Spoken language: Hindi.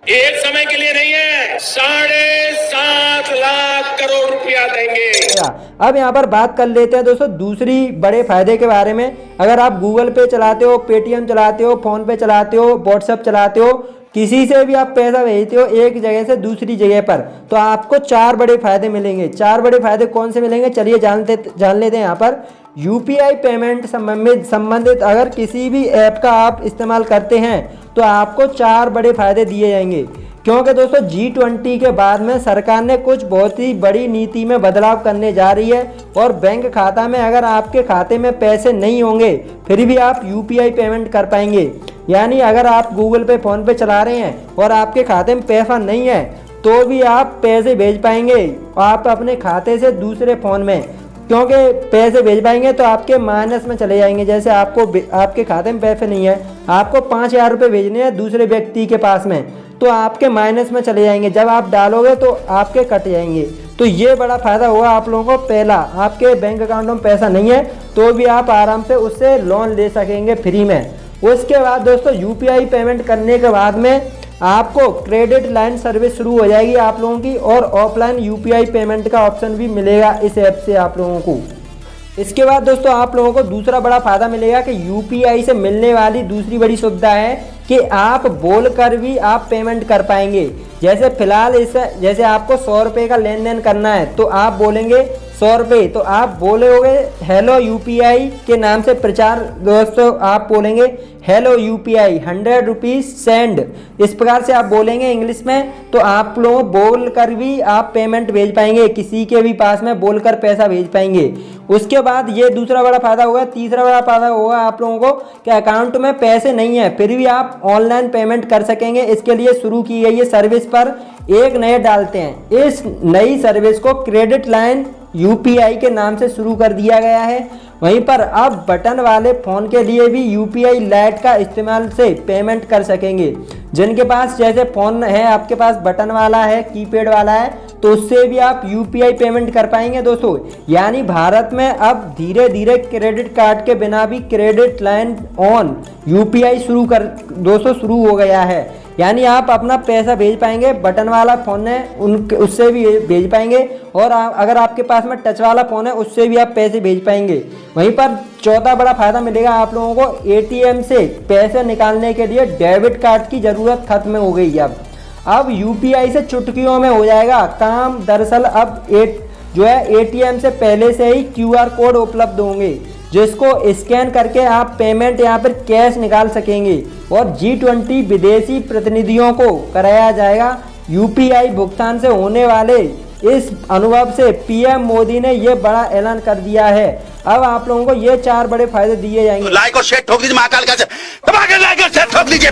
एक समय के लिए नहीं है, 7.5 लाख करोड़ रुपया देंगे। अब यहाँ पर बात कर लेते हैं दोस्तों दूसरी बड़े फायदे के बारे में। अगर आप गूगल पे चलाते हो, पेटीएम चलाते हो, फोन पे चलाते हो, व्हाट्सएप चलाते हो, किसी से भी आप पैसा भेजते हो एक जगह से दूसरी जगह पर, तो आपको 4 बड़े फायदे मिलेंगे। 4 बड़े फायदे कौन से मिलेंगे, चलिए जान लेते हैं। यहाँ पर यूपीआई पेमेंट संबंधित अगर किसी भी ऐप का आप इस्तेमाल करते हैं तो आपको 4 बड़े फायदे दिए जाएंगे। क्योंकि दोस्तों G20 के बाद में सरकार ने कुछ बहुत ही बड़ी नीति में बदलाव करने जा रही है, और बैंक खाता में अगर आपके खाते में पैसे नहीं होंगे फिर भी आप यूपीआई पेमेंट कर पाएंगे। यानी अगर आप गूगल पे, फोन पे चला रहे हैं और आपके खाते में पैसा नहीं है तो भी आप पैसे भेज पाएंगे आप अपने खाते से दूसरे फ़ोन में, क्योंकि पैसे भेज पाएंगे तो आपके माइनस में चले जाएंगे। जैसे आपके खाते में पैसे नहीं है, आपको 5,000 रुपये भेजने हैं दूसरे व्यक्ति के पास में, तो आपके माइनस में चले जाएंगे। जब आप डालोगे तो आपके कट जाएंगे। तो ये बड़ा फ़ायदा हुआ आप लोगों को। पहला, आपके बैंक अकाउंटों में पैसा नहीं है तो भी आप आराम से उससे लोन ले सकेंगे फ्री में। उसके बाद दोस्तों यूपीआई पेमेंट करने के बाद में आपको क्रेडिट लाइन सर्विस शुरू हो जाएगी आप लोगों की, और ऑफलाइन यूपीआई पेमेंट का ऑप्शन भी मिलेगा इस ऐप से आप लोगों को। इसके बाद दोस्तों आप लोगों को दूसरा बड़ा फायदा मिलेगा कि यूपीआई से मिलने वाली दूसरी बड़ी सुविधा है कि आप बोलकर भी आप पेमेंट कर पाएंगे। जैसे फिलहाल जैसे आपको 100 रुपये का लेन देन करना है तो आप बोलेंगे 100 रुपये, तो आप बोलोगे हेलो यूपीआई के नाम से प्रचार दोस्तों, आप बोलेंगे हेलो यूपीआई 100 रुपीज़ सेंड, इस प्रकार से आप बोलेंगे इंग्लिश में, तो आप लोग बोल कर भी आप पेमेंट भेज पाएंगे, किसी के भी पास में बोलकर पैसा भेज पाएंगे। उसके बाद ये दूसरा बड़ा फायदा होगा। तीसरा बड़ा फायदा होगा आप लोगों को कि अकाउंट में पैसे नहीं है फिर भी आप ऑनलाइन पेमेंट कर सकेंगे। इसके लिए शुरू की गई है सर्विस पर एक नए डालते हैं। इस नई सर्विस को क्रेडिट लाइन यूपीआई के नाम से शुरू कर दिया गया है। वहीं पर अब बटन वाले फ़ोन के लिए भी यूपीआई लाइट का इस्तेमाल से पेमेंट कर सकेंगे। जिनके पास जैसे फ़ोन है, आपके पास बटन वाला है, कीपैड वाला है, तो उससे भी आप यूपीआई पेमेंट कर पाएंगे दोस्तों। यानी भारत में अब धीरे धीरे क्रेडिट कार्ड के बिना भी क्रेडिट लाइन ऑन यूपीआई शुरू हो गया है। यानी आप अपना पैसा भेज पाएंगे, बटन वाला फ़ोन है उससे भी भेज पाएंगे, और अगर आपके पास में टच वाला फ़ोन है उससे भी आप पैसे भेज पाएंगे। वहीं पर चौथा बड़ा फायदा मिलेगा आप लोगों को, एटीएम से पैसे निकालने के लिए डेबिट कार्ड की ज़रूरत खत्म हो गई है। अब यूपीआई से चुटकियों में हो जाएगा काम। दरअसल अब एटीएम से पहले से ही क्यूआर कोड उपलब्ध होंगे जिसको स्कैन करके आप पेमेंट यहाँ पर कैश निकाल सकेंगे, और G20 विदेशी प्रतिनिधियों को कराया जाएगा। यूपीआई भुगतान से होने वाले इस अनुभव से पीएम मोदी ने ये बड़ा ऐलान कर दिया है। अब आप लोगों को ये 4 बड़े फायदे दिए जाएंगे। लाइक और शेयर ठोक दीजिए, महाकाल का लाइक और शेयर ठोक दीजिए।